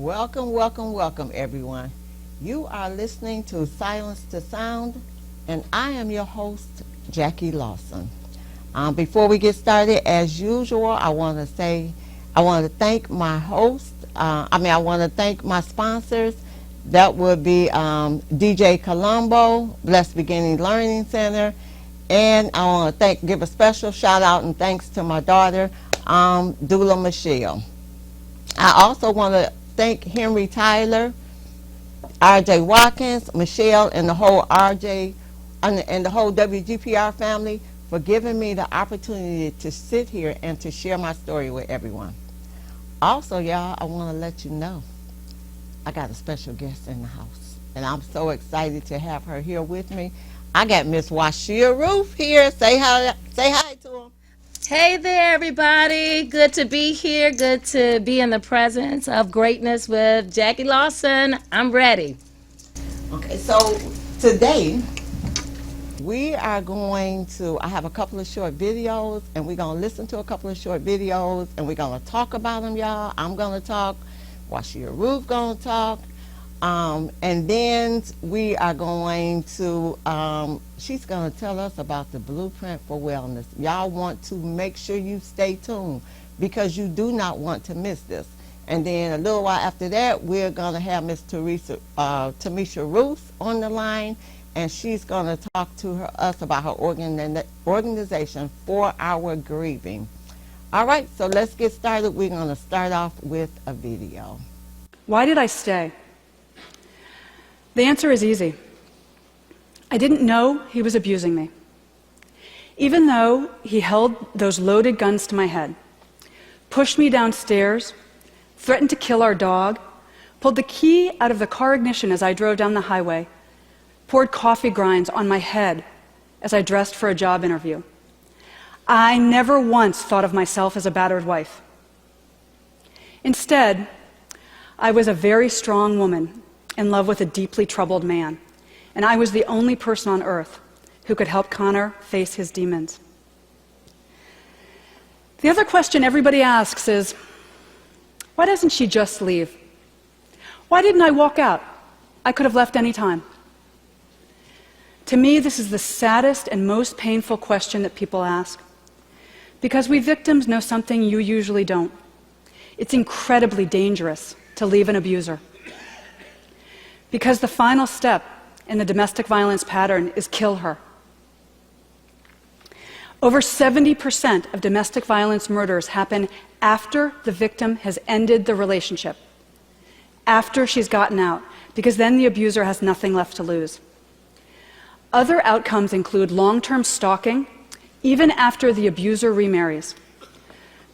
Welcome, welcome, welcome, everyone. You are listening to Silence to Sound, and I am your host, Jackie Lawson. Before we get started, as usual, I want to thank my host. I want to thank my sponsors. That would be DJ Colombo, Blessed Beginning Learning Center, and I want to give a special shout out and thanks to my daughter, Dula Michelle. I also want to thank Henry Tyler, R.J. Watkins, Michelle, and the whole R.J. and the whole WGPR family for giving me the opportunity to sit here and to share my story with everyone. Also, y'all, I want to let you know I got a special guest in the house, and I'm so excited to have her here with me. I got Miss Washia Roof here. Say hi to him. Hey there, everybody. Good to be here. Good to be in the presence of greatness with Jackie Lawson. I'm ready. Okay, so today we are going to, I have a couple of short videos, and we're going to listen to a couple of short videos, and we're going to talk about them, y'all. I'm going to talk. Washia Roof going to talk. And then we are going to, she's going to tell us about the Blueprint for Wellness. Y'all want to make sure you stay tuned because you do not want to miss this. And then a little while after that, we're going to have Miss Tamisha Ruth on the line, and she's going to talk to us about her organization, 4 Hour Grieving. All right, so let's get started. We're going to start off with a video. Why did I stay? The answer is easy. I didn't know he was abusing me. Even though he held those loaded guns to my head, pushed me downstairs, threatened to kill our dog, pulled the key out of the car ignition as I drove down the highway, poured coffee grinds on my head as I dressed for a job interview. I never once thought of myself as a battered wife. Instead, I was a very strong woman in love with a deeply troubled man, and I was the only person on earth who could help Connor face his demons. The other question everybody asks is, why doesn't she just leave? Why didn't I walk out? I could have left any time. To me, this is the saddest and most painful question that people ask, because we victims know something you usually don't. It's incredibly dangerous to leave an abuser. Because the final step in the domestic violence pattern is kill her. Over 70% of domestic violence murders happen after the victim has ended the relationship, after she's gotten out, because then the abuser has nothing left to lose. Other outcomes include long-term stalking, even after the abuser remarries,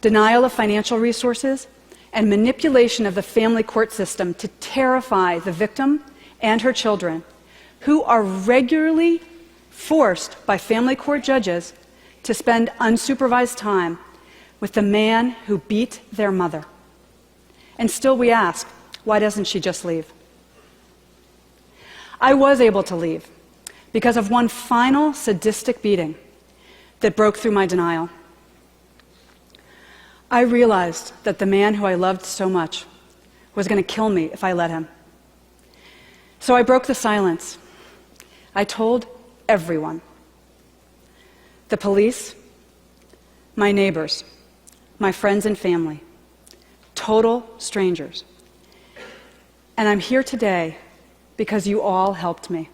denial of financial resources, and manipulation of the family court system to terrify the victim and her children, who are regularly forced by family court judges to spend unsupervised time with the man who beat their mother. And still we ask, why doesn't she just leave? I was able to leave because of one final sadistic beating that broke through my denial. I realized that the man who I loved so much was going to kill me if I let him. So I broke the silence. I told everyone. The police, my neighbors, my friends and family, total strangers. And I'm here today because you all helped me.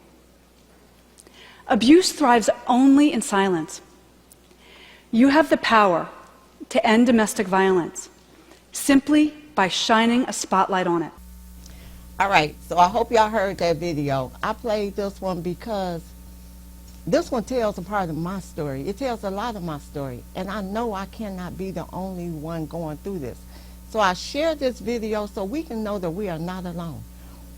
Abuse thrives only in silence. You have the power to end domestic violence simply by shining a spotlight on it. All right, so I hope y'all heard that video. I played this one because this one tells a part of my story. It tells a lot of my story, and I know I cannot be the only one going through this. So I shared this video so we can know that we are not alone.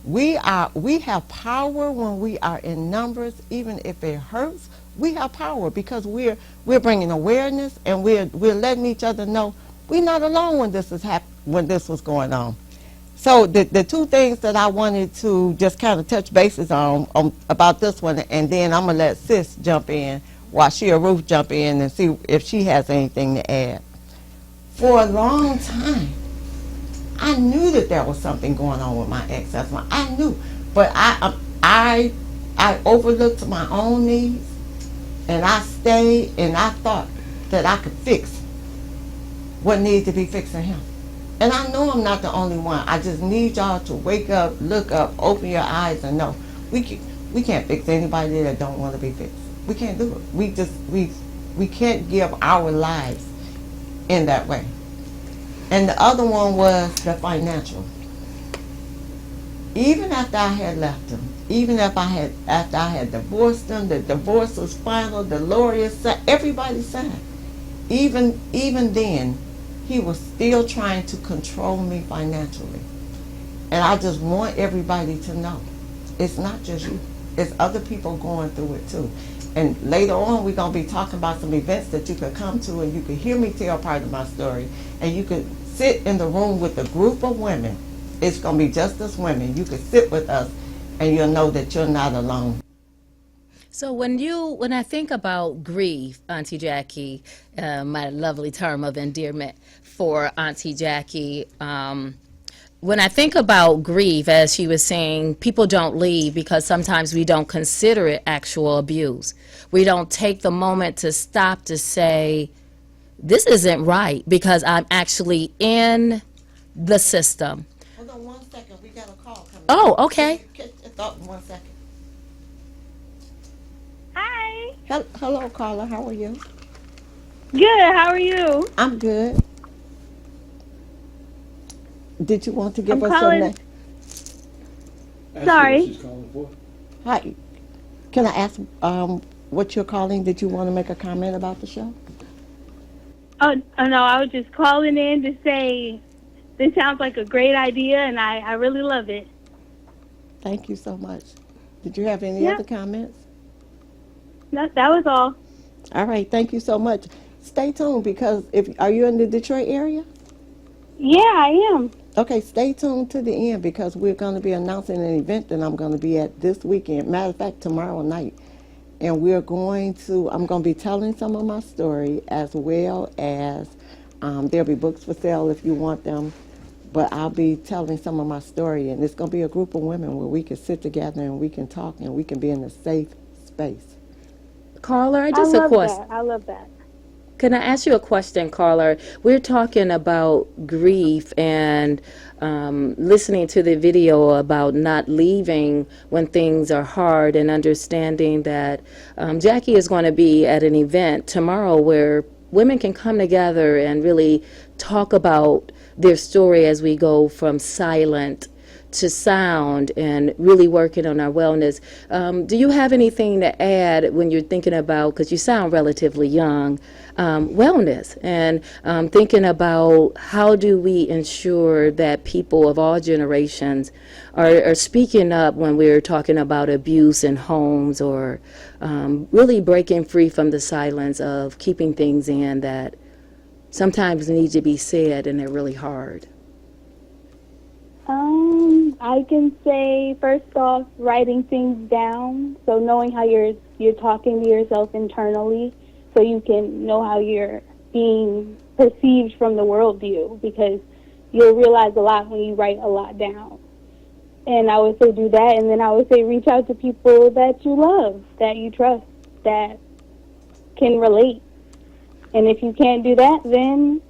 We have power when we are in numbers, even if it hurts. We have power because we're bringing awareness, and we're letting each other know we're not alone when this was going on. So the two things that I wanted to just kind of touch bases on about this one, and then I'm going to let Sis jump in, Washia Roof jump in and see if she has anything to add. For a long time, I I knew that there was something going on with my ex-husband. I knew, but I overlooked my own needs, and I stayed, and I thought that I could fix what needed to be fixed in him. And I know I'm not the only one. I just need y'all to wake up, look up, open your eyes, and know we can't fix anybody that don't want to be fixed. We can't do it. We can't give our lives in that way. And the other one was the financial. Even after I had left him, even after I had divorced him, the divorce was final, the lawyers signed, everybody signed. Even then, he was still trying to control me financially. And I just want everybody to know, it's not just you. It's other people going through it too. And later on, we're going to be talking about some events that you could come to, and you could hear me tell part of my story, and you could sit in the room with a group of women. It's going to be just us women. You could sit with us, and you'll know that you're not alone. So when I think about grief, Auntie Jackie, my lovely term of endearment for Auntie Jackie, when I think about grief, as she was saying, people don't leave because sometimes we don't consider it actual abuse. We don't take the moment to stop to say, this isn't right because I'm actually in the system. Hold on 1 second. We got a call coming. Oh, okay. Catch your thought in 1 second. Hi. Hello, caller. How are you? Good. How are you? I'm good. Did you want to give I'm us calling- your name? Ask her Sorry. what she's calling for. Hi. Can I ask what you're calling? Did you want to make a comment about the show? Oh no, I was just calling in to say this sounds like a great idea, and I really love it. Thank you so much. Did you have any Yeah. other comments? That was all. All right. Thank you so much. Stay tuned because are you in the Detroit area? Yeah, I am. Okay, stay tuned to the end because we're going to be announcing an event that I'm going to be at this weekend. Matter of fact, tomorrow night. And I'm going to be telling some of my story as well as there'll be books for sale if you want them. But I'll be telling some of my story, and it's going to be a group of women where we can sit together and we can talk and we can be in a safe space. Caller, I just a love question. that. I love that. Can I ask you a question, caller? We're talking about grief and listening to the video about not leaving when things are hard and understanding that Jackie is going to be at an event tomorrow where women can come together and really talk about their story as we go from silent to sound and really working on our wellness. Do you have anything to add when you're thinking about, because you sound relatively young, wellness and thinking about how do we ensure that people of all generations are speaking up when we're talking about abuse in homes or really breaking free from the silence of keeping things in that sometimes need to be said and they're really hard? I can say first off, writing things down. So knowing how you're talking to yourself internally, so you can know how you're being perceived from the worldview, because you'll realize a lot when you write a lot down. And I would say do that, and then I would say reach out to people that you love, that you trust, that can relate. And if you can't do that, then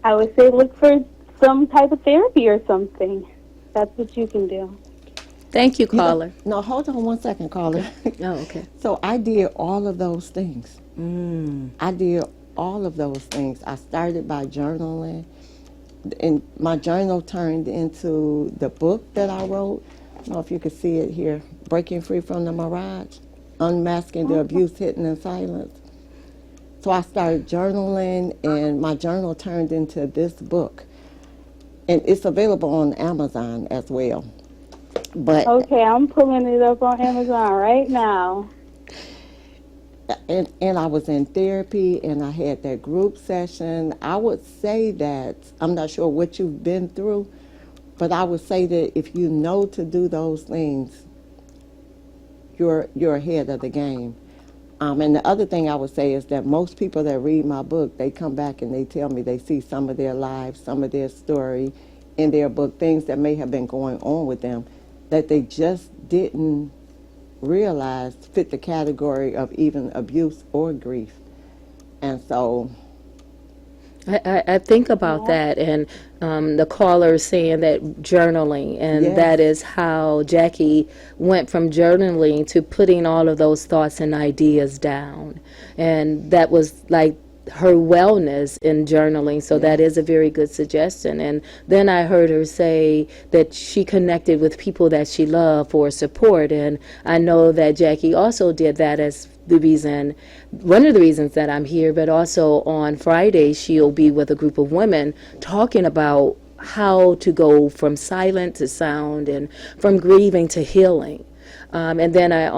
I would say look for some type of therapy or something. That's what you can do. Thank you, caller. No, hold on 1 second, caller. Oh, okay. So I did all of those things. I did all of those things. I started by journaling, and my journal turned into the book that I wrote. I don't know if you can see it here, Breaking Free from the Mirage, Unmasking the Abuse Hidden in Silence. So I started journaling, and my journal turned into this book. And it's available on Amazon as well. But Okay, I'm pulling it up on Amazon right now. and I was in therapy, and I had that group session. I would say that, I'm not sure what you've been through, but I would say that if you know to do those things, you're ahead of the game. And the other thing I would say is that most people that read my book, they come back and they tell me they see some of their lives, some of their story in their book, things that may have been going on with them that they just didn't realize fit the category of even abuse or grief. And so, I think about that, and the caller saying that journaling, and Yes. that is how Jackie went from journaling to putting all of those thoughts and ideas down. And that was like her wellness in journaling, so that is a very good suggestion. And then I heard her say that she connected with people that she loved for support, and I know that Jackie also did that as the reason, one of the reasons that I'm here, but also on Friday she'll be with a group of women talking about how to go from silent to sound and from grieving to healing. And then I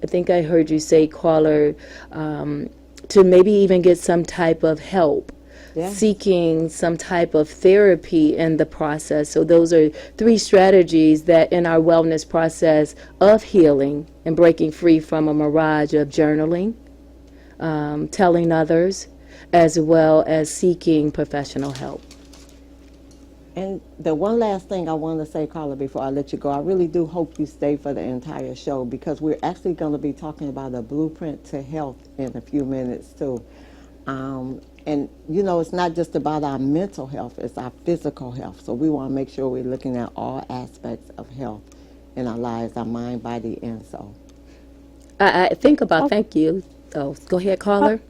think I heard you say, caller, to maybe even get some type of help, Yes. seeking some type of therapy in the process. So those are 3 strategies that in our wellness process of healing and breaking free from a mirage of journaling, telling others, as well as seeking professional help. and the one last thing I want to say, Carla, before I let you go, I really do hope you stay for the entire show, because we're actually going to be talking about a blueprint to health in a few minutes too. And you know, it's not just about our mental health, it's our physical health. So we want to make sure we're looking at all aspects of health in our lives, our mind, body, and soul. I think about, thank you. Oh, go ahead, caller.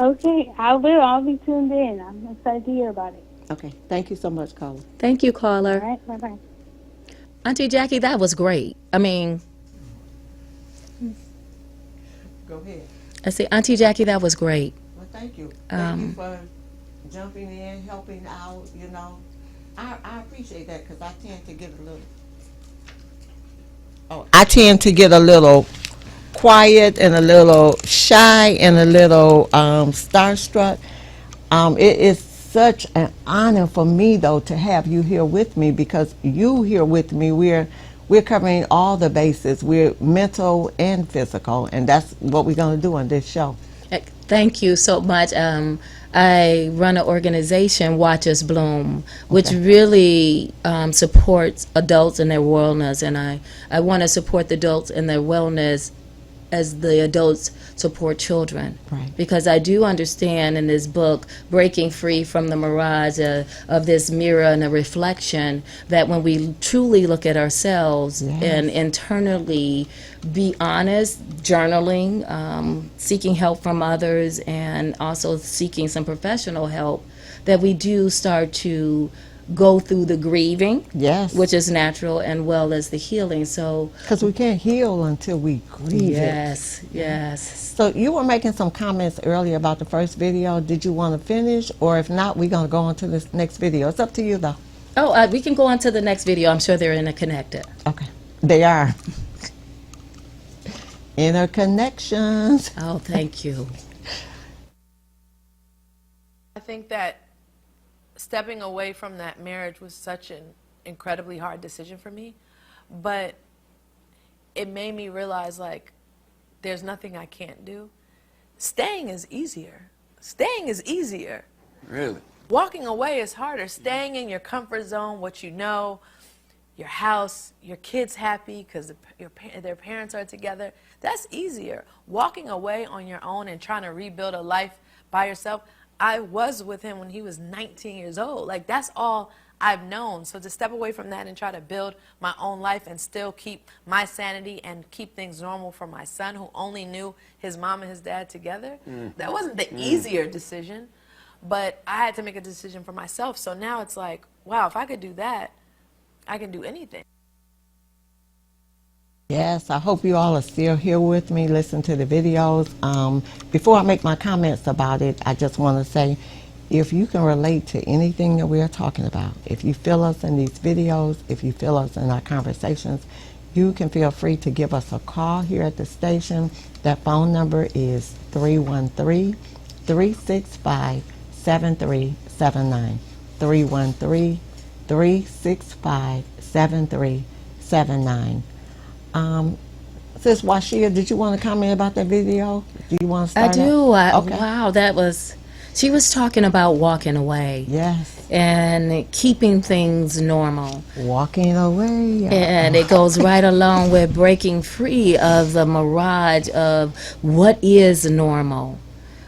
Okay, I will. I'll be tuned in. I'm excited to hear about it. Okay, thank you so much, Carla. Thank you, caller. All right, bye-bye. Auntie Jackie, that was great. I mean, Go ahead. I say, Auntie Jackie, that was great. Well, thank you. Thank you for jumping in, helping out, you know. I appreciate that, because I tend to get a little... I tend to get a little quiet and a little shy and a little starstruck. It is such an honor for me, though, to have you here with me, because you here with me, we're covering all the bases. We're mental and physical, and that's what we're going to do on this show. Thank you so much. I run an organization, Watch Us Bloom, which really supports adults in their wellness, and I want to support the adults in their wellness as the adults support children. Right. Because I do understand in this book, Breaking Free from the Mirage of this mirror and a reflection, that when we truly look at ourselves and internally be honest, journaling, seeking help from others, and also seeking some professional help, that we do start to go through the grieving, Yes. which is natural, and well as the healing. So Because we can't heal until we grieve it. yes. So you were making some comments earlier about the first video. Did you want to finish? Or if not, we're going to go on to this next video. It's up to you, though. Oh, we can go on to the next video. I'm sure they're interconnected. Okay. They are. Interconnections. Oh, thank you. I think that stepping away from that marriage was such an incredibly hard decision for me, but it made me realize, like, there's nothing I can't do. Staying is easier. Staying is easier. Really? Walking away is harder. Staying in your comfort zone, what you know, your house, your kids happy because their parents are together, that's easier. Walking away on your own and trying to rebuild a life by yourself, I was with him when he was 19 years old. Like, that's all I've known. So to step away from that and try to build my own life and still keep my sanity and keep things normal for my son, who only knew his mom and his dad together, that wasn't the easier decision. But I had to make a decision for myself. So now it's like, wow, if I could do that, I can do anything. Yes, I hope you all are still here with me, listen to the videos. Before I make my comments about it, I just want to say, if you can relate to anything that we're talking about, if you feel us in these videos, if you feel us in our conversations, you can feel free to give us a call here at the station. That phone number is 313-365-7379. 313-365-7379. Sis Washia, did you want to comment about that video? Do you want to I start? do. Okay. Wow, she was talking about walking away Yes. and keeping things normal. Walking away. And it goes right along with breaking free of the mirage of what is normal.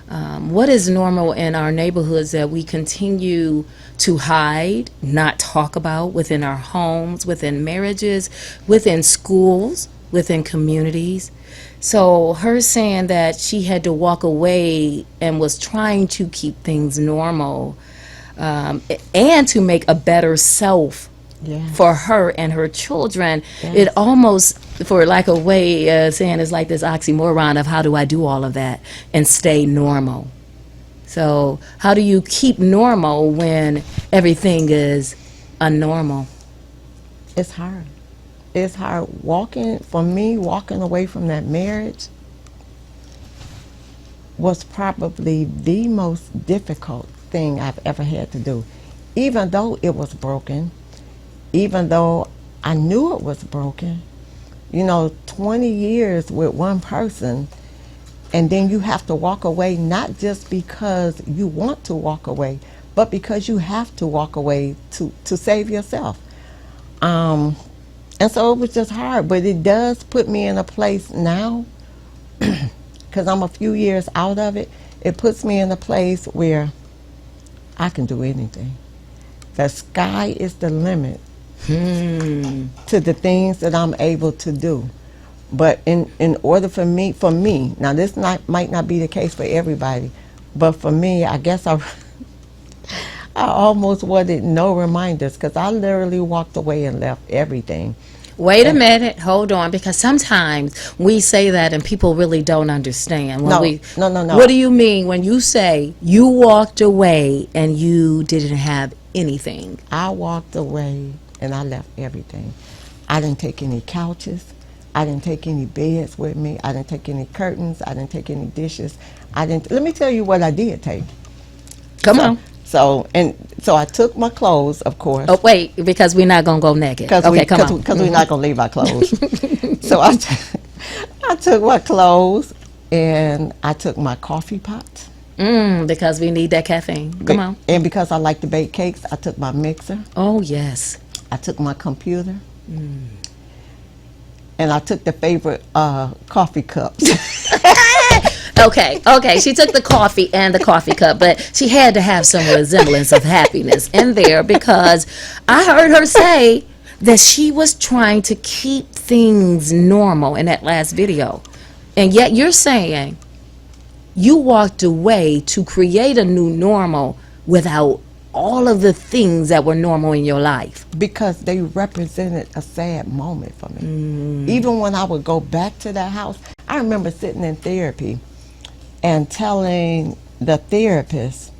What is normal in our neighborhoods that we continue to hide, not talk about within our homes, within marriages, within schools, within communities. So her saying that she had to walk away and was trying to keep things normal, and to make a better self Yeah. for her and her children, it almost, for like a way of saying, it's like this oxymoron of how do I do all of that and stay normal. So how do you keep normal when everything is unnormal? It's hard. It's hard. For me, walking away from that marriage was probably the most difficult thing I've ever had to do. Even though it was broken, even though I knew it was broken, 20 years with one person, and then you have to walk away, not just because you want to walk away, but because you have to walk away to save yourself. And so it was just hard, but it does put me in a place now, because I'm a few years out of it, it puts me in a place where I can do anything. The sky is the limit to the things that I'm able to do. But in order for me, now this might not be the case for everybody, but for me, I guess I almost wanted no reminders, because I literally walked away and left everything. Wait a minute, hold on, because sometimes we say that and people really don't understand. No. What do you mean when you say you walked away and you didn't have anything? I walked away and I left everything. I didn't take any couches. I didn't take any beds with me. I didn't take any curtains. I didn't take any dishes. Let me tell you what I did take. Come on. So I took my clothes, of course. Oh, wait, because we're not going to go naked. Come on. Because we're not going to leave our clothes. So I took my clothes and I took my coffee pot. Because we need that caffeine. Come on. And because I like to bake cakes, I took my mixer. Oh, yes. I took my computer. And I took the favorite coffee cups. Okay. She took the coffee and the coffee cup, but she had to have some resemblance of happiness in there, because I heard her say that she was trying to keep things normal in that last video. And yet you're saying you walked away to create a new normal without all of the things that were normal in your life. Because they represented a sad moment for me. Even when I would go back to that house, I remember sitting in therapy and telling the therapist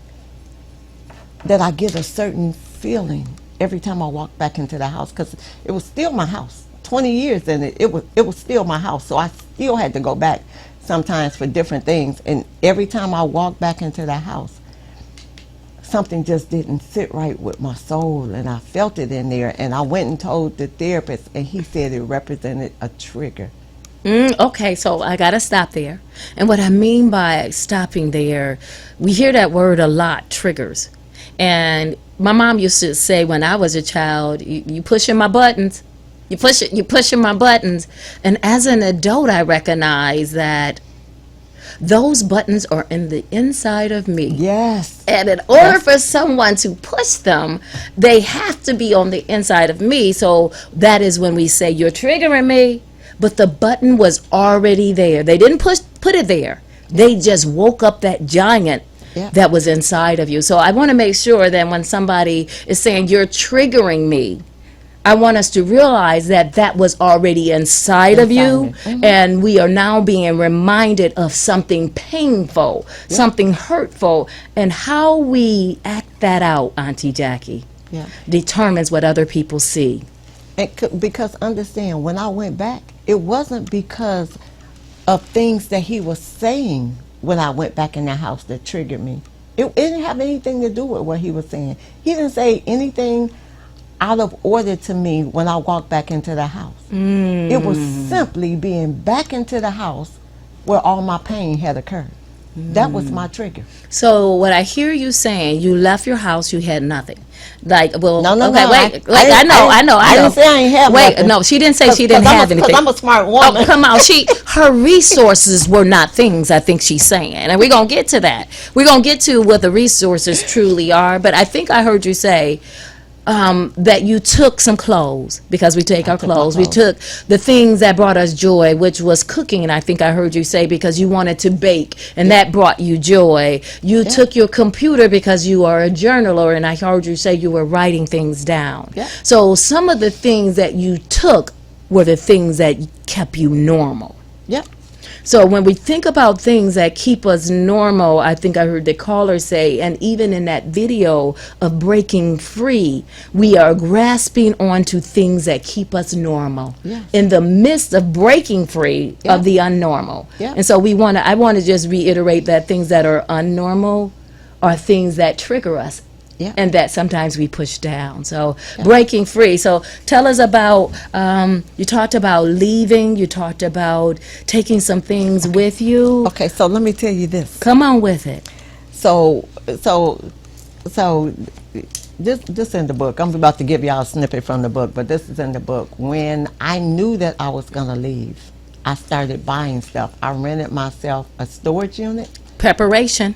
that I get a certain feeling every time I walk back into the house, because it was still my house. 20 years in it, it was still my house. So I still had to go back sometimes for different things. And every time I walked back into the house, something just didn't sit right with my soul, and I felt it in there. And I went and told the therapist, and he said it represented a trigger. Okay, so I gotta stop there. And what I mean by stopping there, we hear that word a lot, triggers. And my mom used to say when I was a child, you pushing my buttons. You pushing my buttons. And as an adult, I recognize that those buttons are in the inside of me. Yes. And in order for someone to push them, they have to be on the inside of me. So that is when we say, you're triggering me. But the button was already there. They didn't put it there. They just woke up that giant that was inside of you. So I want to make sure that when somebody is saying, you're triggering me, I want us to realize that that was already inside of you, and we are now being reminded of something painful, something hurtful, and how we act that out, Auntie Jackie, determines what other people see. Because understand, when I went back, it wasn't because of things that he was saying when I went back in the house that triggered me. It didn't have anything to do with what he was saying. He didn't say anything out of order to me when I walked back into the house. It was simply being back into the house where all my pain had occurred. That was my trigger. So what I hear you saying, you left your house, you had nothing. Like, well, No, okay, wait, I I know. I didn't say I ain't have Wait, nothing. no, she didn't say she didn't have anything. Because I'm a smart woman. Oh, come on. Her resources were not things, I think she's saying. And we're going to get to that. We're going to get to what the resources truly are. But I think I heard you say that you took some clothes, because we take our took my clothes. We took the things that brought us joy, which was cooking. And I think I heard you say because you wanted to bake and that brought you joy. You took your computer because you are a journaler, and I heard you say you were writing things down. Yeah. So some of the things that you took were the things that kept you normal. Yep. So when we think about things that keep us normal, I think I heard the caller say, and even in that video of breaking free, we are grasping onto things that keep us normal Yes. in the midst of breaking free Yeah. of the unnormal. Yeah. And so I want to just reiterate that things that are unnormal are things that trigger us. Yeah. And that sometimes we push down. So breaking free. So tell us about, you talked about leaving, you talked about taking some things with you. Okay, so let me tell you this. Come on with it. So this in the book. I'm about to give y'all a snippet from the book, but this is in the book. When I knew that I was gonna leave, I started buying stuff. I rented myself a storage unit, Preparation.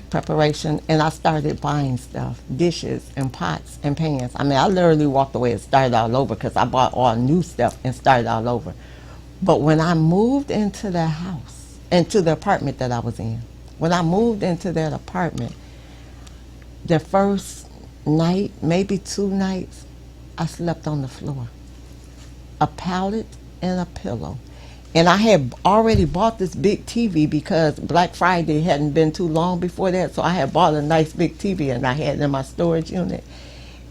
and I started buying stuff, dishes and pots and pans. I mean, I literally walked away and started all over because I bought all new stuff and started all over. But when I moved into the house, into the apartment that I was in, when I moved into that apartment, the first night, maybe 2 nights, I slept on the floor. A pallet and a pillow. And I had already bought this big TV because Black Friday hadn't been too long before that. So I had bought a nice big TV and I had it in my storage unit.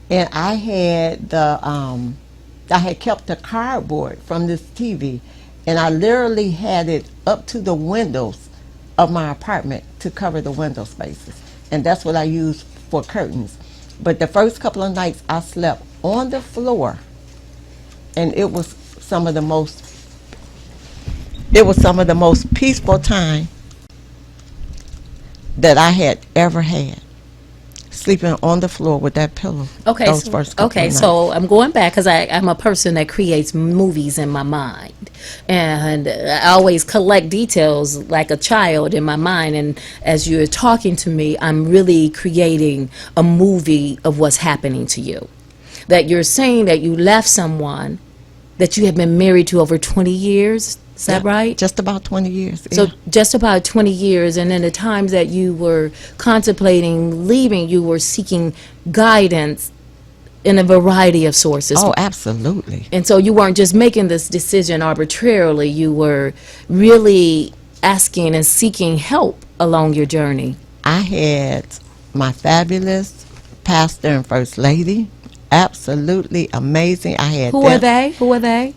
And I had I had kept the cardboard from this TV, and I literally had it up to the windows of my apartment to cover the window spaces. And that's what I used for curtains. But the first couple of nights I slept on the floor, and it was some of the most peaceful time that I had ever had, sleeping on the floor with that pillow. Okay, those first couple of nights. so I'm going back because I'm a person that creates movies in my mind, and I always collect details like a child in my mind. And as you're talking to me, I'm really creating a movie of what's happening to you. That you're saying that you left someone that you have been married to over 20 years. Is that right? Just about 20 years. So yeah. just about 20 years, and in the times that you were contemplating leaving, you were seeking guidance in a variety of sources. Oh, absolutely. And so you weren't just making this decision arbitrarily, you were really asking and seeking help along your journey. I had my fabulous pastor and first lady, absolutely amazing. I had Who are they? Who are they?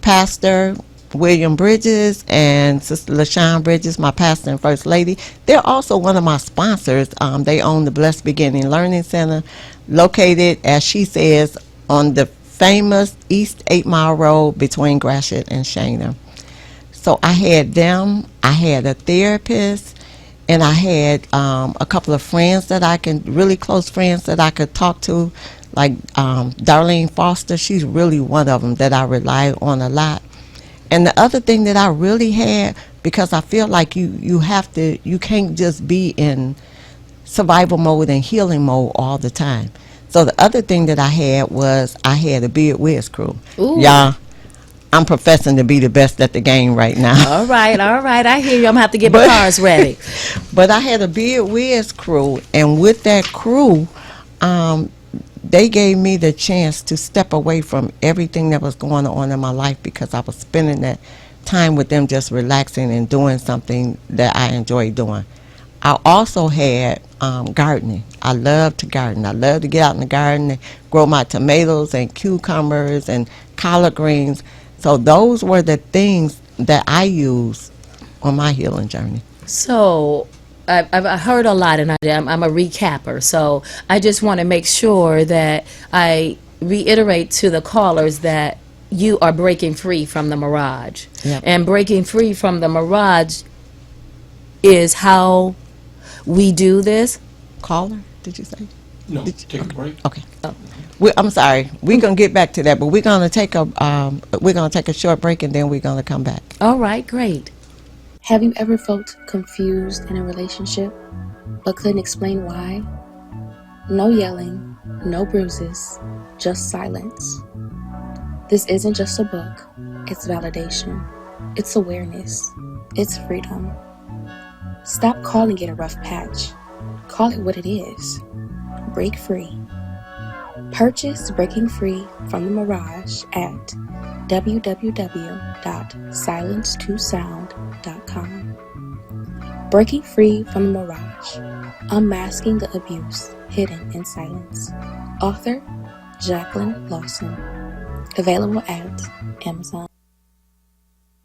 Pastor William Bridges and Sister LaShawn Bridges, my pastor and first lady. They're also one of my sponsors. They own the Blessed Beginning Learning Center, located, as she says, on the famous East 8 Mile Road between Gratiot and Shana. So I had them, I had a therapist, and I had a couple of friends that really close friends that I could talk to, like Darlene Foster. She's really one of them that I rely on a lot. And the other thing that I really had, because I feel like you can't just be in survival mode and healing mode all the time. So the other thing that I had was I had a Beard Wiz crew. Ooh. Y'all, I'm professing to be the best at the game right now. All right, I hear you. I'm going to have to get my cars ready. But I had a Beard Wiz crew, and with that crew, they gave me the chance to step away from everything that was going on in my life, because I was spending that time with them just relaxing and doing something that I enjoyed doing. I also had gardening. I love to garden. I love to get out in the garden and grow my tomatoes and cucumbers and collard greens. So those were the things that I used on my healing journey. So I've heard a lot, and I'm a recapper. So I just want to make sure that I reiterate to the callers that you are breaking free from the mirage. Yeah. And breaking free from the mirage is how we do this. Caller, did you say? No, take a break. Okay. I'm sorry. We're gonna get back to that, but we're gonna take a short break and then we're gonna come back. All right, great. Have you ever felt confused in a relationship but couldn't explain why? No yelling, no bruises, just silence. This isn't just a book, it's validation, it's awareness, it's freedom. Stop calling it a rough patch. Call it what it is. Break free. Purchase Breaking Free from the Mirage at www.silencetosound.com. Breaking Free from the Mirage, Unmasking the Abuse Hidden in Silence. Author, Jacqueline Lawson. Available at Amazon.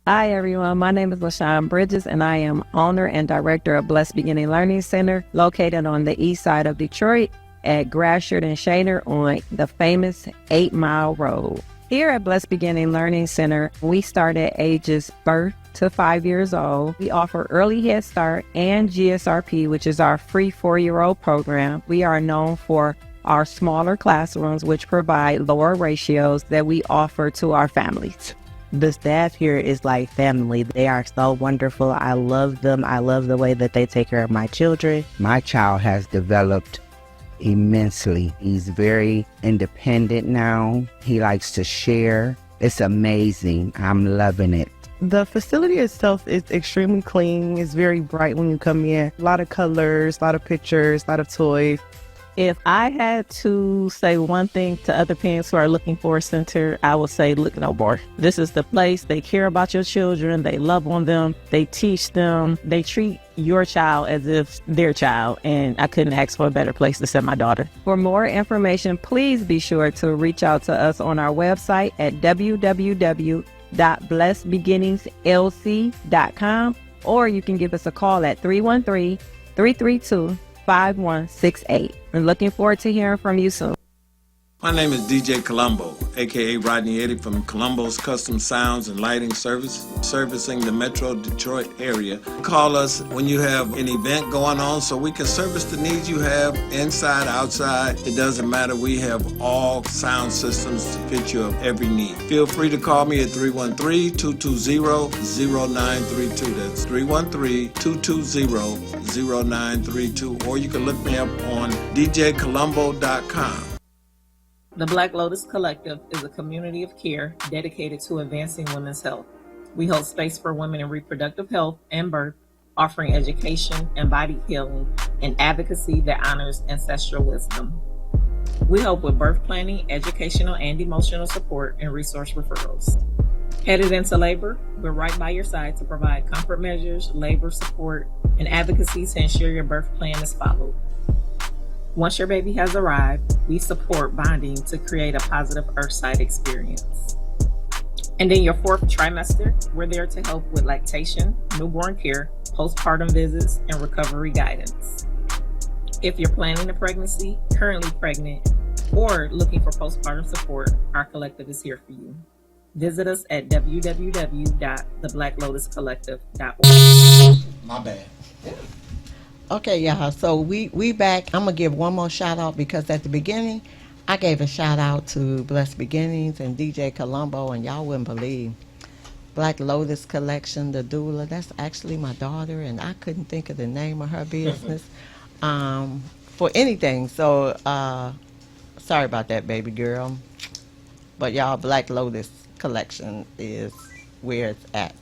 Hi everyone, my name is LaShawn Bridges and I am owner and director of Blessed Beginning Learning Center located on the east side of Detroit at Gratiot and Shaner on the famous 8 Mile Road. Here at Blessed Beginning Learning Center, we start at ages birth to 5 years old. We offer early Head Start and GSRP, which is our free 4-year-old program. We are known for our smaller classrooms, which provide lower ratios that we offer to our families. The staff here is like family. They are so wonderful. I love them. I love the way that they take care of my children. My child has developed immensely. He's very independent now. He likes to share. It's amazing. I'm loving it. The facility itself is extremely clean. It's very bright when you come in. A lot of colors, a lot of pictures, a lot of toys. If I had to say one thing to other parents who are looking for a center, I would say, look no more. This is the place. They care about your children. They love on them. They teach them. They treat your child as if their child. And I couldn't ask for a better place to send my daughter. For more information, please be sure to reach out to us on our website at www.blessedbeginningslc.com, or you can give us a call at 313-332-5168. We're looking forward to hearing from you soon. My name is DJ Colombo, aka Rodney Eddy from Colombo's Custom Sounds and Lighting Service, servicing the Metro Detroit area. Call us when you have an event going on so we can service the needs you have inside, outside. It doesn't matter. We have all sound systems to fit your every need. Feel free to call me at 313-220-0932. That's 313-220-0932. Or you can look me up on djcolombo.com. The Black Lotus Collective is a community of care dedicated to advancing women's health. We hold space for women in reproductive health and birth, offering education, embodied healing, and advocacy that honors ancestral wisdom. We help with birth planning, educational and emotional support, and resource referrals. Headed into labor, we're right by your side to provide comfort measures, labor support, and advocacy to ensure your birth plan is followed. Once your baby has arrived, we support bonding to create a positive Earthside experience. And in your 4th trimester, we're there to help with lactation, newborn care, postpartum visits, and recovery guidance. If you're planning a pregnancy, currently pregnant, or looking for postpartum support, our collective is here for you. Visit us at www.theblacklotuscollective.org. My bad. Okay, y'all. So we back. I'm gonna give one more shout out because at the beginning, I gave a shout out to Blessed Beginnings and DJ Colombo, and y'all wouldn't believe Black Lotus Collection, the doula. That's actually my daughter, and I couldn't think of the name of her business for anything. So sorry about that, baby girl. But y'all, Black Lotus Collection is where it's at.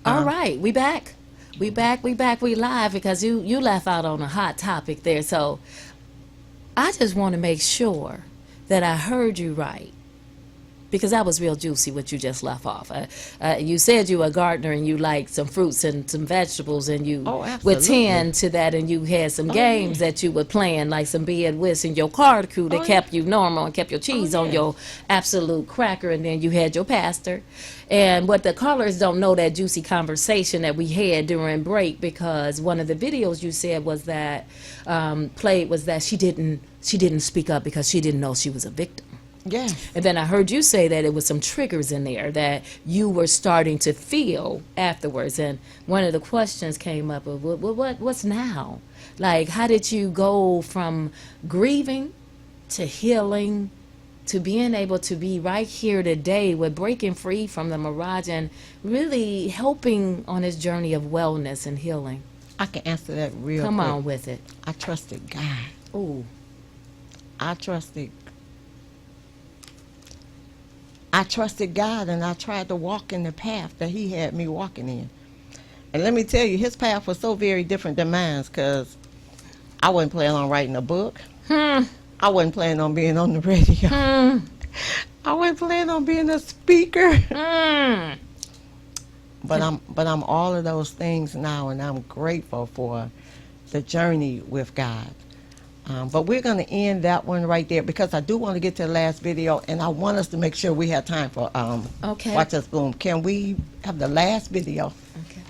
All right, we back. We live because you left out on a hot topic there. So I just want to make sure that I heard you right. because that was real juicy what you just left off. You said you were a gardener and you liked some fruits and some vegetables, and you Oh, would absolutely. tend to that, and you had some games that you were playing, like some bed whist and your card crew that kept you normal and kept your cheese on your absolute cracker, and then you had your pastor. And what the callers don't know, that juicy conversation that we had during break, because one of the videos you said was that played was that she didn't speak up because she didn't know she was a victim. Yes. And then I heard you say that it was some triggers in there that you were starting to feel afterwards. And one of the questions came up of, what's now? Like, how did you go from grieving to healing to being able to be right here today with breaking free from the mirage and really helping on this journey of wellness and healing? I can answer that real Come quick. on with it. I trusted God. Ooh. I trusted God, and I tried to walk in the path that he had me walking in. And let me tell you, his path was so very different than mine, because I wasn't planning on writing a book. I wasn't planning on being on the radio. I wasn't planning on being a speaker. But I'm all of those things now, and I'm grateful for the journey with God. But we're going to end that one right there, because I do want to get to the last video, and I want us to make sure we have time for Watch Us Bloom. Can we have the last video? Okay.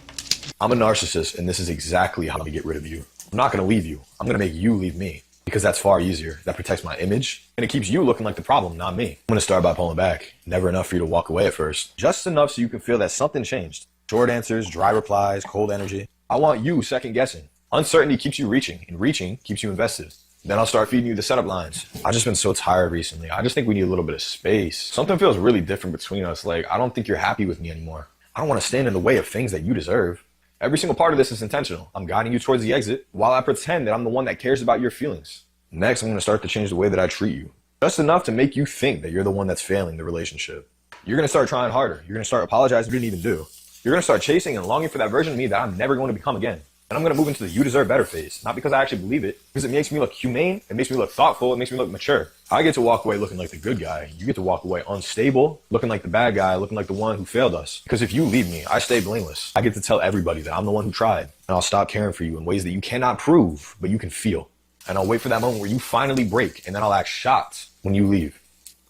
I'm a narcissist, and this is exactly how to get rid of you. I'm not going to leave you. I'm going to make you leave me, because that's far easier. That protects my image, and it keeps you looking like the problem, not me. I'm going to start by pulling back. Never enough for you to walk away at first. Just enough so you can feel that something changed. Short answers, dry replies, cold energy. I want you second guessing. Uncertainty keeps you reaching, and reaching keeps you invested. Then I'll start feeding you the setup lines. I've just been so tired recently. I just think we need a little bit of space. Something feels really different between us. Like, I don't think you're happy with me anymore. I don't want to stand in the way of things that you deserve. Every single part of this is intentional. I'm guiding you towards the exit while I pretend that I'm the one that cares about your feelings. Next, I'm going to start to change the way that I treat you. Just enough to make you think that you're the one that's failing the relationship. You're going to start trying harder. You're going to start apologizing you didn't even do. You're going to start chasing and longing for that version of me that I'm never going to become again. And I'm going to move into the you deserve better phase. Not because I actually believe it, because it makes me look humane, it makes me look thoughtful, it makes me look mature. I get to walk away looking like the good guy. You get to walk away unstable, looking like the bad guy, looking like the one who failed us. Because if you leave me, I stay blameless. I get to tell everybody that I'm the one who tried. And I'll stop caring for you in ways that you cannot prove, but you can feel. And I'll wait for that moment where you finally break, and then I'll act shocked when you leave.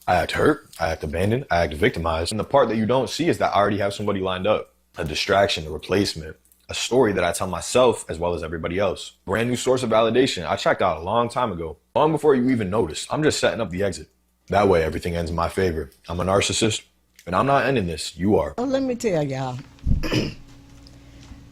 I act hurt, I act abandoned, I act victimized. And the part that you don't see is that I already have somebody lined up. A distraction, a replacement. A story that I tell myself as well as everybody else. Brand new source of validation I checked out a long time ago. Long before you even noticed. I'm just setting up the exit. That way everything ends in my favor. I'm a narcissist, and I'm not ending this. You are. Oh, let me tell y'all.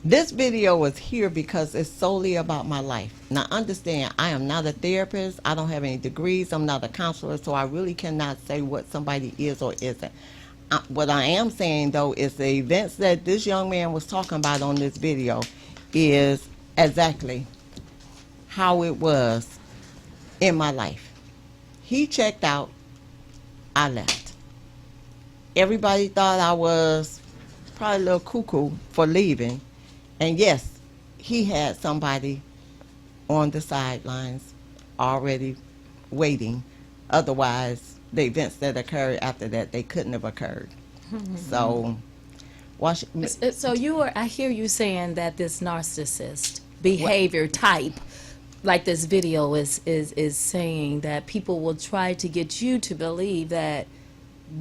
This video was here because it's solely about my life. Now understand, I am not a therapist. I don't have any degrees. I'm not a counselor, so I really cannot say what somebody is or isn't. What I am saying, though, is the events that this young man was talking about on this video is exactly how it was in my life. He checked out, I left. Everybody thought I was probably a little cuckoo for leaving. And yes, he had somebody on the sidelines already waiting. Otherwise, the events that occurred after that, they couldn't have occurred. So, So I hear you saying that this narcissist behavior type, like this video is saying, that people will try to get you to believe that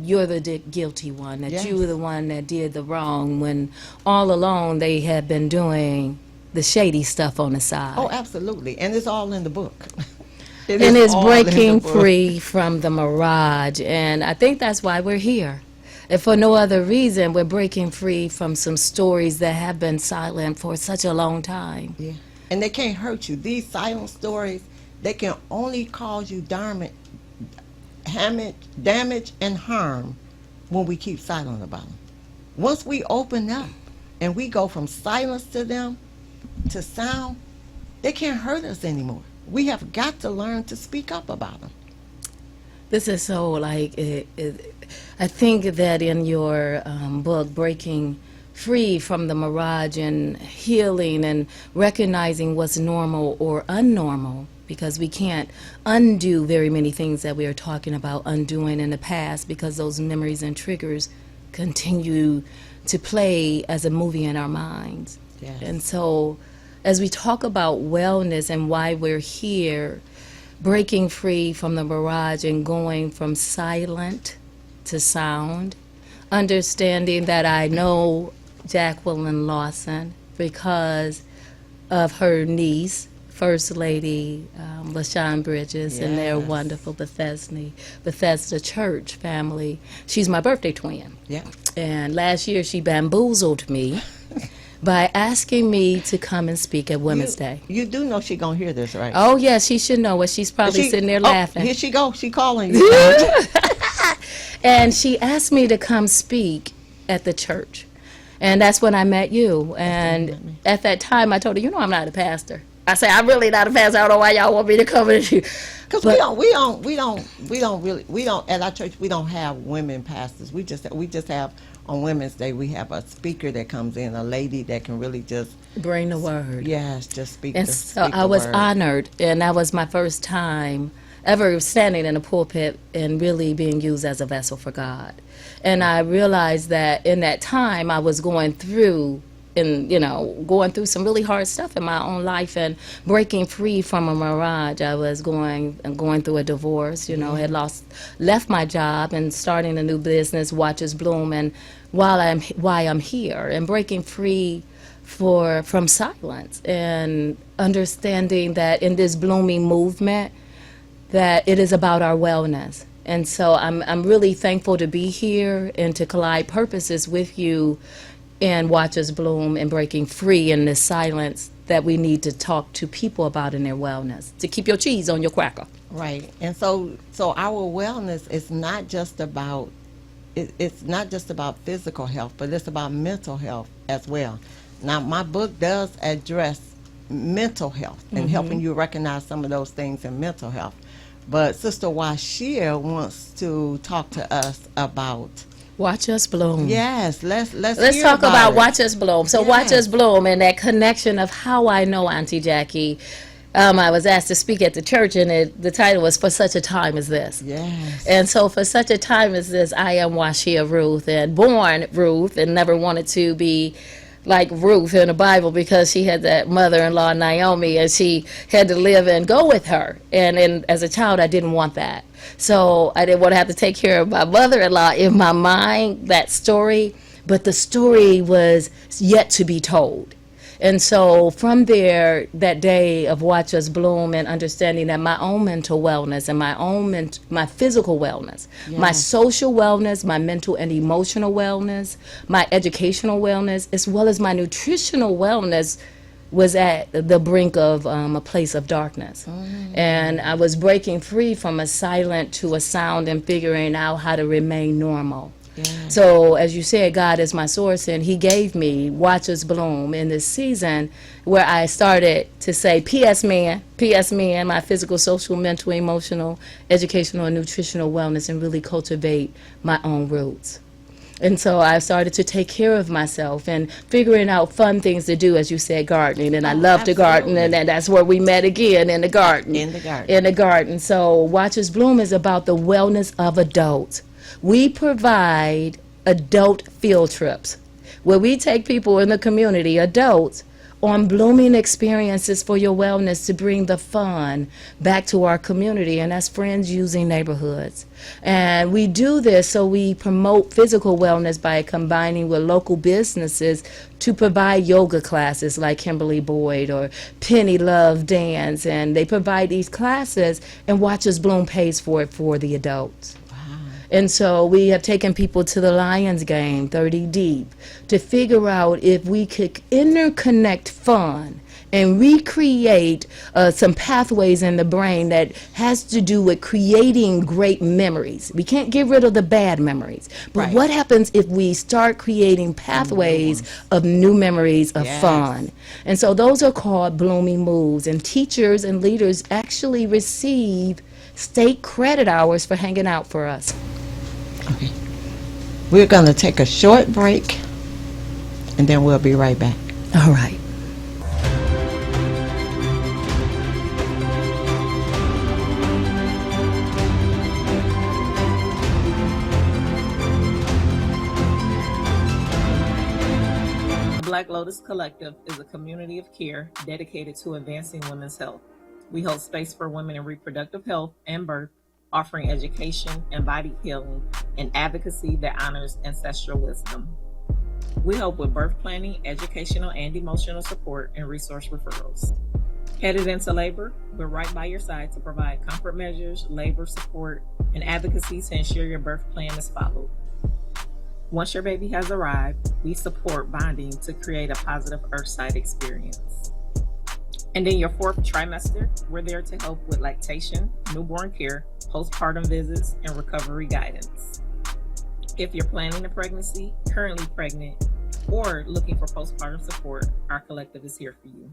you're the guilty one, that you were the one that did the wrong, when all along they have been doing the shady stuff on the side. Oh, absolutely. And it's all in the book. And it's breaking free from the mirage. And I think that's why we're here. If for no other reason, we're breaking free from some stories that have been silent for such a long time. Yeah. And they can't hurt you. These silent stories, they can only cause you damage and harm when we keep silent about them. Once we open up and we go from silence to them to sound, they can't hurt us anymore. We have got to learn to speak up about them. This is so like, I think that in your book, Breaking Free from the Mirage and Healing and recognizing what's normal or unnormal because we can't undo very many things that we are talking about undoing in the past, because those memories and triggers continue to play as a movie in our minds. Yes. And so as we talk about wellness and why we're here, breaking free from the mirage and going from silent to sound, understanding that I know Jacqueline Lawson because of her niece, First Lady LaShawn Bridges, and their Yes. wonderful Bethesda Church family. She's my birthday twin. Yeah. And last year she bamboozled me by asking me to come and speak at Women's Day. You do know she gonna hear this, right? Oh, yeah, she should know it. She's probably She- sitting there oh, laughing. Here she go. She calling you. And she asked me to come speak at the church. And that's when I met you. And at that time, I told her, I'm not a pastor. I said, I'm really not a pastor. I don't know why y'all want me to come in here. Because we don't at our church, we don't have women pastors. We just have on Women's Day, we have a speaker that comes in, a lady that can really just bring the word. Yes, just speak. And the, so speak I the was word. honored, and that was my first time ever standing in a pulpit and really being used as a vessel for God. And I realized that in that time I was going through some really hard stuff in my own life and breaking free from a mirage. I was going through a divorce, had left my job and starting a new business, Watches Bloom, and why I'm here and breaking free from silence and understanding that in this blooming movement that it is about our wellness. And so I'm really thankful to be here and to collide purposes with you and Watch Us Bloom and breaking free in this silence that we need to talk to people about in their wellness, to keep your cheese on your cracker. Right. And so our wellness is not just about it's not just about physical health, but it's about mental health as well. Now, my book does address mental health and helping you recognize some of those things in mental health. But Sister Washia wants to talk to us about Watch Us Bloom. Yes, let's hear talk about it. Watch Us Bloom. So Watch Us Bloom and that connection of how I know Auntie Jackie. I was asked to speak at the church, and the title was For Such a Time as This. Yes. And so for such a time as this, I am Washia Ruth, and born Ruth, and never wanted to be like Ruth in the Bible because she had that mother-in-law Naomi, and she had to live and go with her. And as a child, I didn't want that. So I didn't want to have to take care of my mother-in-law in my mind, that story. But the story was yet to be told. And so from there, that day of Watch Us Bloom and understanding that my own mental wellness and my physical wellness, my social wellness, my mental and emotional wellness, my educational wellness, as well as my nutritional wellness was at the brink of a place of darkness. And I was breaking free from a silent to a sound and figuring out how to remain normal. So, as you said, God is my source, and He gave me Watch Us Bloom in this season where I started to say, P.S. man, my physical, social, mental, emotional, educational, and nutritional wellness, and really cultivate my own roots. And so I started to take care of myself and figuring out fun things to do, as you said, gardening. And I love to garden, and that's where we met again, in the garden. In the garden. In the garden. So Watch Us Bloom is about the wellness of adults. We provide adult field trips where we take people in the community, adults, on blooming experiences for your wellness to bring the fun back to our community, and that's Friends Using Neighborhoods. And we do this so we promote physical wellness by combining with local businesses to provide yoga classes like Kimberly Boyd or Penny Love Dance, and they provide these classes, and Watch Us Bloom pays for it for the adults. And so we have taken people to the Lions game, 30 Deep, to figure out if we could interconnect fun and recreate some pathways in the brain that has to do with creating great memories. We can't get rid of the bad memories. But what happens if we start creating pathways of new memories of fun? And so those are called blooming moves. And teachers and leaders actually receive state credit hours for hanging out for us. Okay. We're going to take a short break, and then we'll be right back. All right. Black Lotus Collective is a community of care dedicated to advancing women's health. We hold space for women in reproductive health and birth, offering education, embodied healing, and advocacy that honors ancestral wisdom. We help with birth planning, educational and emotional support, and resource referrals. Headed into labor, we're right by your side to provide comfort measures, labor support, and advocacy to ensure your birth plan is followed. Once your baby has arrived, we support bonding to create a positive Earthside experience. And in your 4th trimester, we're there to help with lactation, newborn care, postpartum visits, and recovery guidance. If you're planning a pregnancy, currently pregnant, or looking for postpartum support, our collective is here for you.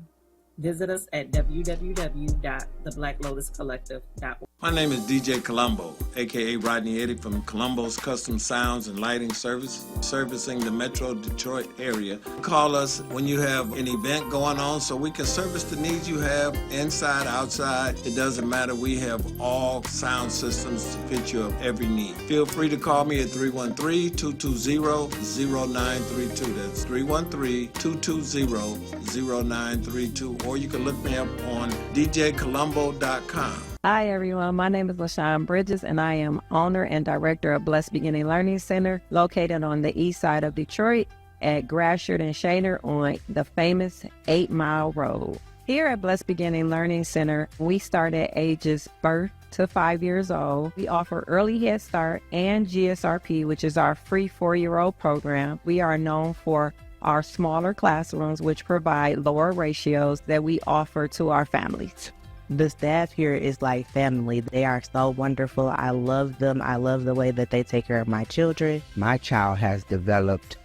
Visit us at www.theblacklotuscollective.org. My name is DJ Colombo, aka Rodney Eddy from Colombo's Custom Sounds and Lighting Service, servicing the Metro Detroit area. Call us when you have an event going on so we can service the needs you have inside, outside. It doesn't matter. We have all sound systems to fit your every need. Feel free to call me at 313-220-0932. That's 313-220-0932. Or you can look me up on djcolombo.com. Hi, everyone. My name is LaShawn Bridges, and I am owner and director of Blessed Beginning Learning Center, located on the east side of Detroit at Gratiot and Shaner on the famous 8 Mile Road. Here at Blessed Beginning Learning Center, we start at ages birth to 5 years old. We offer early Head Start and GSRP, which is our free 4-year-old program. We are known for our smaller classrooms, which provide lower ratios that we offer to our families. The staff here is like family. They are so wonderful. I love them. I love the way that they take care of my children. My child has developed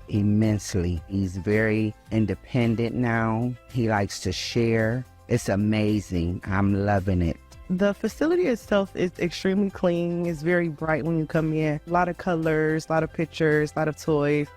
immensely. He's very independent now. He likes to share. It's amazing. I'm loving it. The facility itself is extremely clean. It's very bright when you come in. A lot of colors, a lot of pictures, a lot of toys.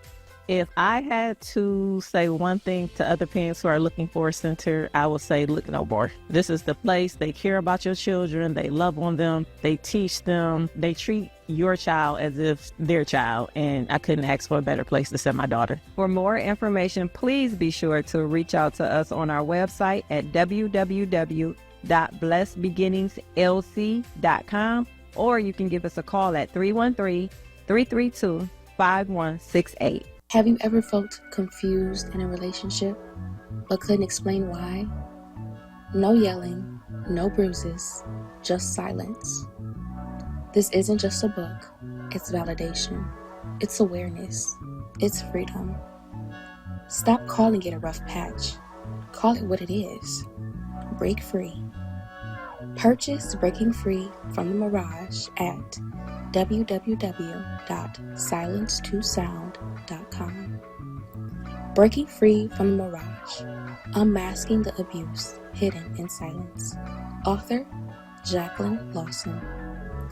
If I had to say one thing to other parents who are looking for a center, I would say, look no more. This is the place. They care about your children. They love on them. They teach them. They treat your child as if their child. And I couldn't ask for a better place to send my daughter. For more information, please be sure to reach out to us on our website at www.blessedbeginningslc.com, or you can give us a call at 313-332-5168. Have you ever felt confused in a relationship, but couldn't explain why? No yelling, no bruises, just silence. This isn't just a book, it's validation, it's awareness, it's freedom. Stop calling it a rough patch. Call it what it is. Break free. Purchase Breaking Free from the Mirage at www.silence2sound.com. Breaking Free from the Mirage, Unmasking the Abuse Hidden in Silence. Author, Jacqueline Lawson.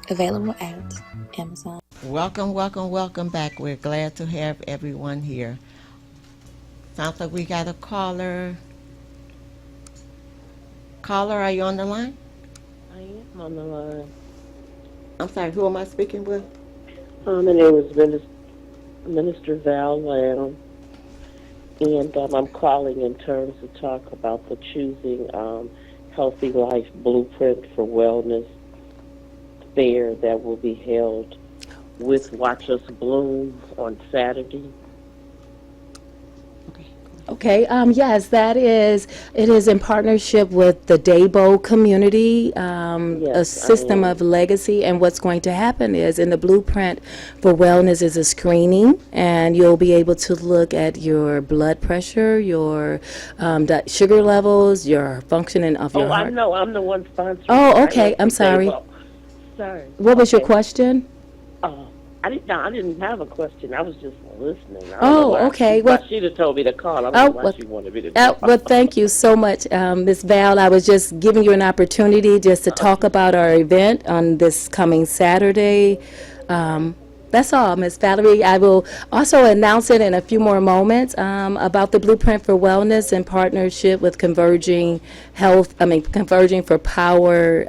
Available at Amazon. Welcome, welcome, welcome back. We're glad to have everyone here. Sounds like we got a caller. Caller, are you on the line? I am on the line. I'm sorry, who am I speaking with? My name is Minister Val Lamb, and I'm calling in terms of talk about the Choosing Healthy Life Blueprint for Wellness fair that will be held with Watch Us Bloom on Saturday. Okay, yes, it is in partnership with the Dabo community, a system of legacy, and what's going to happen is in the Blueprint for Wellness is a screening, and you'll be able to look at your blood pressure, your sugar levels, your functioning of your heart. I know, I'm the one sponsoring. Oh, okay, I'm sorry. Sorry. What was your question? I didn't have a question. I was just listening. Okay. Well, she'd have told me to call. I don't know why she wanted me to talk. Well, thank you so much, Ms. Val. I was just giving you an opportunity just to talk about our event on this coming Saturday. That's all, Ms. Valerie. I will also announce it in a few more moments about the Blueprint for Wellness in partnership with Converging for Power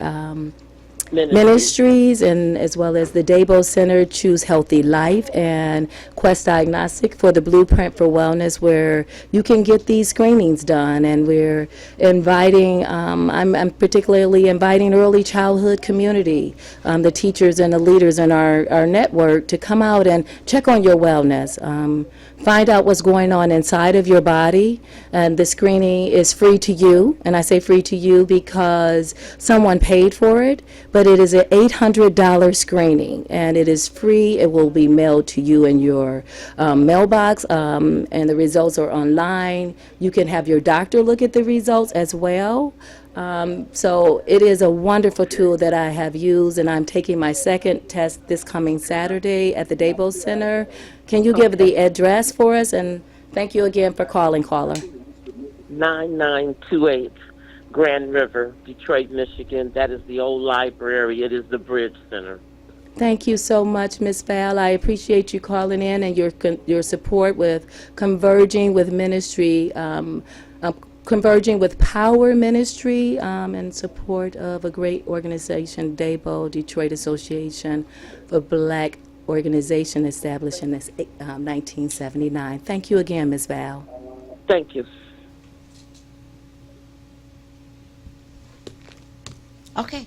Ministries, and as well as the Dabo Center, Choose Healthy Life, and Quest Diagnostic for the Blueprint for Wellness, where you can get these screenings done. And we're inviting, I'm particularly inviting early childhood community, the teachers and the leaders in our network to come out and check on your wellness. Find out what's going on inside of your body, and the screening is free to you. And I say free to you because someone paid for it, but it is an $800 screening, and it is free. It will be mailed to you in your mailbox, and the results are online. You can have your doctor look at the results as well. So it is a wonderful tool that I have used, and I'm taking my second test this coming Saturday at the Dabo Center. Can you give the address for us? And thank you again for calling, caller. 9928 Grand River, Detroit, Michigan. That is the old library. It is the Bridge Center. Thank you so much, Ms. Val. I appreciate you calling in and your support with Converging with Ministry, Converging with Power Ministry, in support of a great organization, Dabo, Detroit Association for Black Organization, established in 1979. Thank you again, Ms. Val. Thank you. Okay.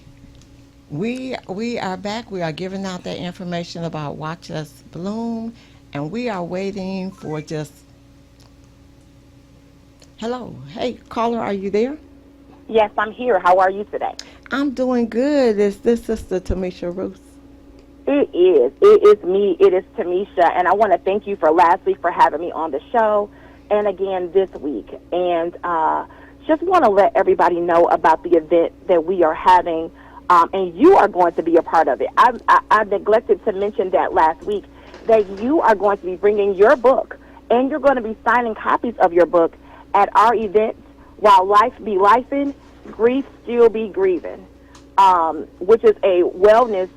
We are back. We are giving out that information about Watch Us Bloom, and we are waiting for just... Hello. Hey, caller, are you there? Yes, I'm here. How are you today? I'm doing good. Is this Sister Tamisha Roos? It is. It is me. It is Tamisha, and I want to thank you for last week for having me on the show, and again this week. And just want to let everybody know about the event that we are having, and you are going to be a part of it. I neglected to mention that last week, that you are going to be bringing your book, and you're going to be signing copies of your book at our event, While Life Be Lifing, Grief Still Be Grieving, which is a wellness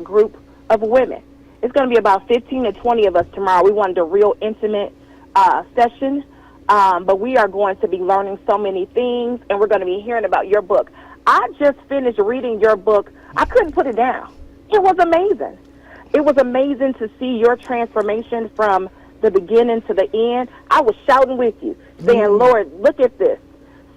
group of women. It's going to be about 15 to 20 of us tomorrow. We wanted a real intimate session, but we are going to be learning so many things, and we're going to be hearing about your book. I just finished reading your book. I couldn't put it down. It was amazing. It was amazing to see your transformation from the beginning to the end. I was shouting with you, saying, Lord, look at this.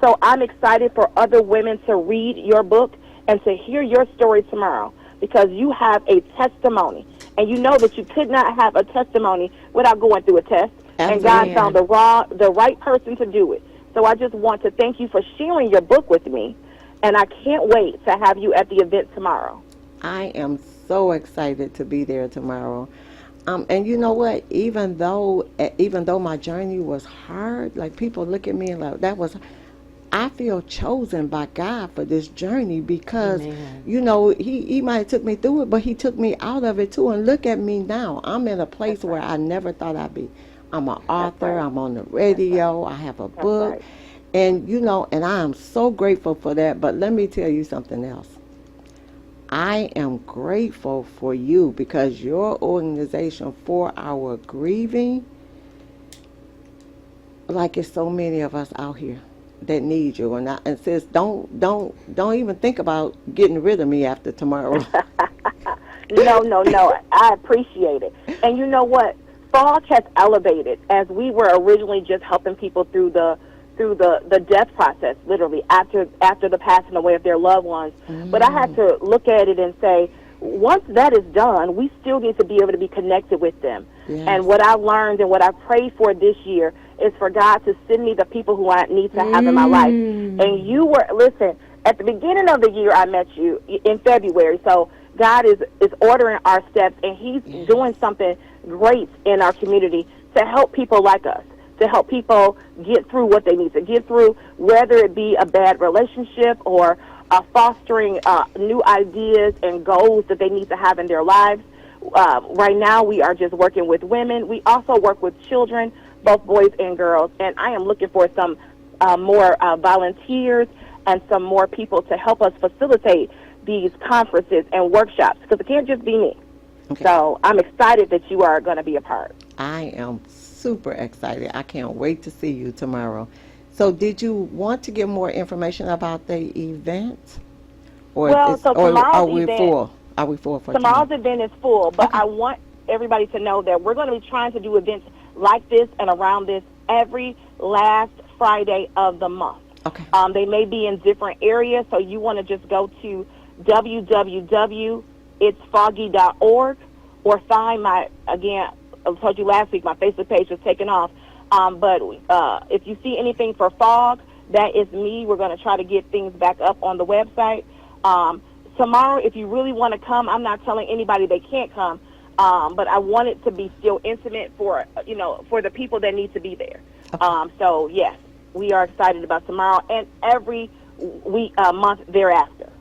So I'm excited for other women to read your book and to hear your story tomorrow, because you have a testimony. And you know that you could not have a testimony without going through a test. And God found the right person to do it. So I just want to thank you for sharing your book with me. And I can't wait to have you at the event tomorrow. I am so excited to be there tomorrow. And you know what? Even though my journey was hard, like people look at me and like I feel chosen by God for this journey, because you know he might have took me through it, but he took me out of it too. And look at me now. I'm in a place where I never thought I'd be. I'm an author. I'm on the radio. I have a book, and you know, and I am so grateful for that. But let me tell you something else. I am grateful for you, because your organization, For Our Grieving, like it's so many of us out here that need you, and says don't even think about getting rid of me after tomorrow. No. I appreciate it. And you know what? FALC has elevated, as we were originally just helping people through the death process, literally after the passing away of their loved ones. But I had to look at it and say, once that is done, we still need to be able to be connected with them. Yes. And what I learned and what I prayed for this year is for God to send me the people who I need to have in my life. And you were, listen, at the beginning of the year I met you in February, so God is ordering our steps, and he's doing something great in our community to help people like us, to help people get through what they need to get through, whether it be a bad relationship or fostering new ideas and goals that they need to have in their lives. Right now, we are just working with women. We also work with children, both boys and girls, and I am looking for some more volunteers and some more people to help us facilitate these conferences and workshops, because it can't just be me. Okay. So I'm excited that you are going to be a part. I am super excited. I can't wait to see you tomorrow. So did you want to give more information about the event? Or Well, so or tomorrow's are we event- full? Are we full for Tomorrow's event is full, but I want everybody to know that we're going to be trying to do events like this and around this every last Friday of the month. Okay. They may be in different areas, so you want to just go to www.itsfoggy.org or find I told you last week my Facebook page was taken off. But if you see anything for fog, that is me. We're going to try to get things back up on the website. Tomorrow, if you really want to come, I'm not telling anybody they can't come, but I want it to be still intimate for the people that need to be there. So yes, we are excited about tomorrow and every month thereafter.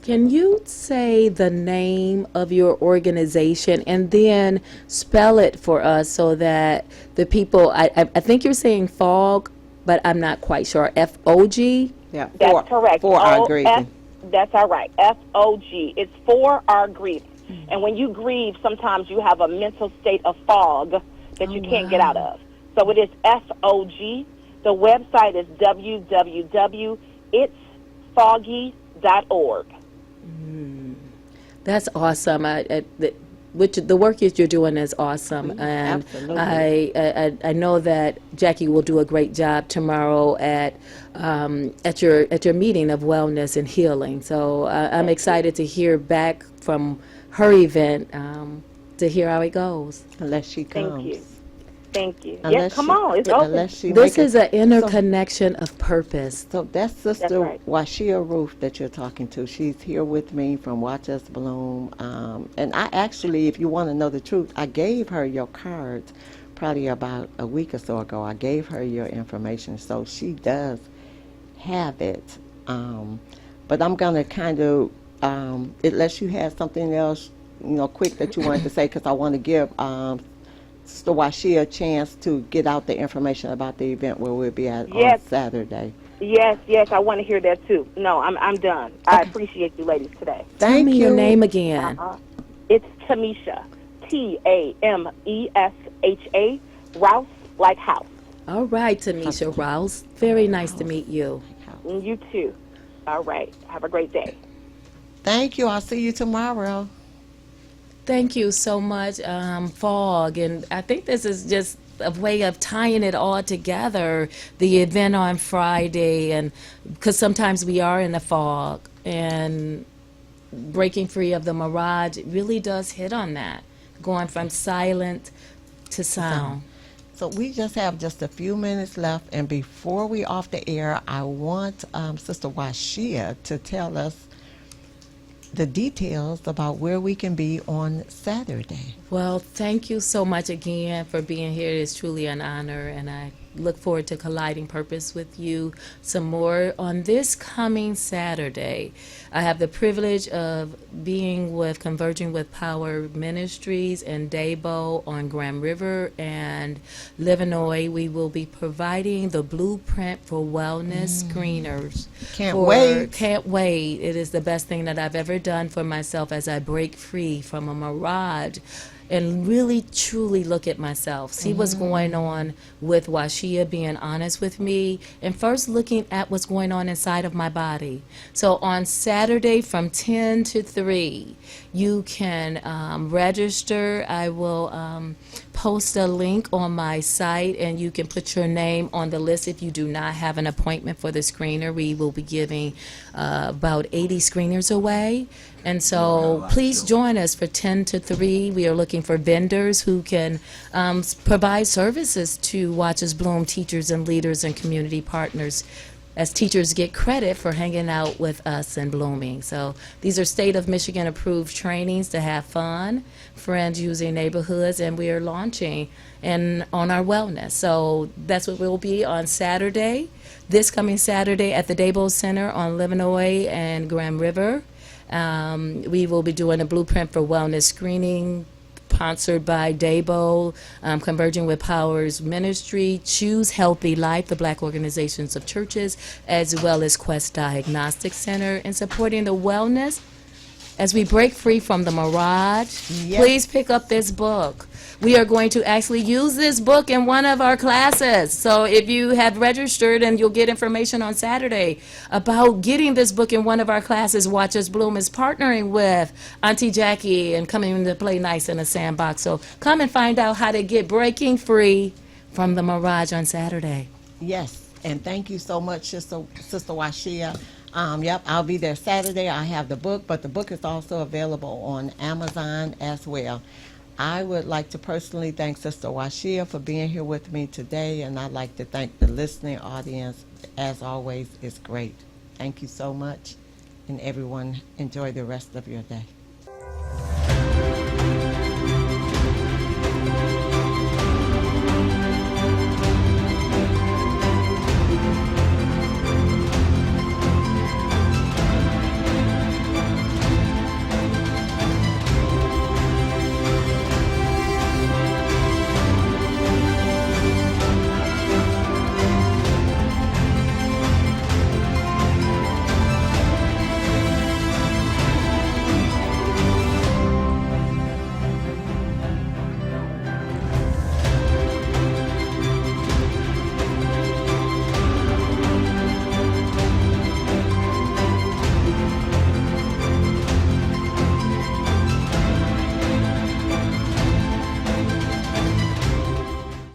Can you say the name of your organization and then spell it for us so that the people, I think you're saying FOG, but I'm not quite sure. FOG? Yeah, That's correct. For our grieving. That's all right. FOG. It's for our grieving. And when you grieve, sometimes you have a mental state of fog that you can't get out of. So it is FOG. The website is www.itsfoggy.org. That's awesome. The work that you're doing is awesome, and Absolutely. I know that Jackie will do a great job tomorrow at your meeting of wellness and healing. So I'm excited to hear back from her event to hear how it goes. Unless she comes. Thank you. Thank you. Unless Come she- on. It's open. unless she This make is an interconnection of purpose. So that's Sister right. Washia Roof that you're talking to. She's here with me from Watch Us Bloom. And I actually, if you want to know the truth, I gave her your cards probably about a week or so ago. I gave her your information, so she does have it. But I'm going to kind of, unless you have something else, quick that you wanted to say, because I want to give Sister Washia a chance to get out the information about the event where we'll be at on Saturday. Yes, I want to hear that too. No, I'm done. I appreciate you ladies today. Tell me your name again. It's Tamisha, Tamesha, Rouse, like house. All right, Tamisha Rouse. Very nice to meet you. And you too. All right. Have a great day. Thank you. I'll see you tomorrow. Thank you so much, FOG. And I think this is just a way of tying it all together, the event on Friday, and because sometimes we are in the fog, and breaking free of the mirage really does hit on that, going from silent to sound. So we just have just a few minutes left, and before we off the air, I want Sister Washia to tell us the details about where we can be on Saturday. Well, thank you so much again for being here. It is truly an honor, and I look forward to colliding purpose with you some more on this coming Saturday. I have the privilege of being with Converging with Power Ministries in Dabo on Grand River and Livernois. We will be providing the blueprint for wellness screeners. Can't wait. Can't wait. It is the best thing that I've ever done for myself as I break free from a mirage and really truly look at myself, see what's going on with Washia, being honest with me, and first looking at what's going on inside of my body. So on Saturday from 10 to 3, you can register. I will post a link on my site, and you can put your name on the list if you do not have an appointment for the screener. We will be giving about 80 screeners away. And so please join us for 10 to 3. We are looking for vendors who can provide services to Watch Us Bloom teachers and leaders and community partners, as teachers get credit for hanging out with us and blooming. So these are state of Michigan approved trainings to have fun, friends using neighborhoods, and we are launching on our wellness. So that's what we'll be on Saturday, this coming Saturday at the Dabo Center on Livernois and Grand River. We will be doing a Blueprint for Wellness screening sponsored by Dabo, Converging with Powers Ministry, Choose Healthy Life, the Black Organizations of Churches, as well as Quest Diagnostic Center, and supporting the wellness as we break free from the mirage, Yes. please pick up this book. We are going to actually use this book in one of our classes. So if you have registered, and you'll get information on Saturday about getting this book in one of our classes, Watch Us Bloom is partnering with Auntie Jackie and coming to play nice in the sandbox. So come and find out how to get breaking free from the mirage on Saturday. Yes, and thank you so much, Sister Washia. Yep, I'll be there Saturday. I have the book, but the book is also available on Amazon as well. I would like to personally thank Sister Washia for being here with me today, and I'd like to thank the listening audience. As always, it's great. Thank you so much, and everyone enjoy the rest of your day.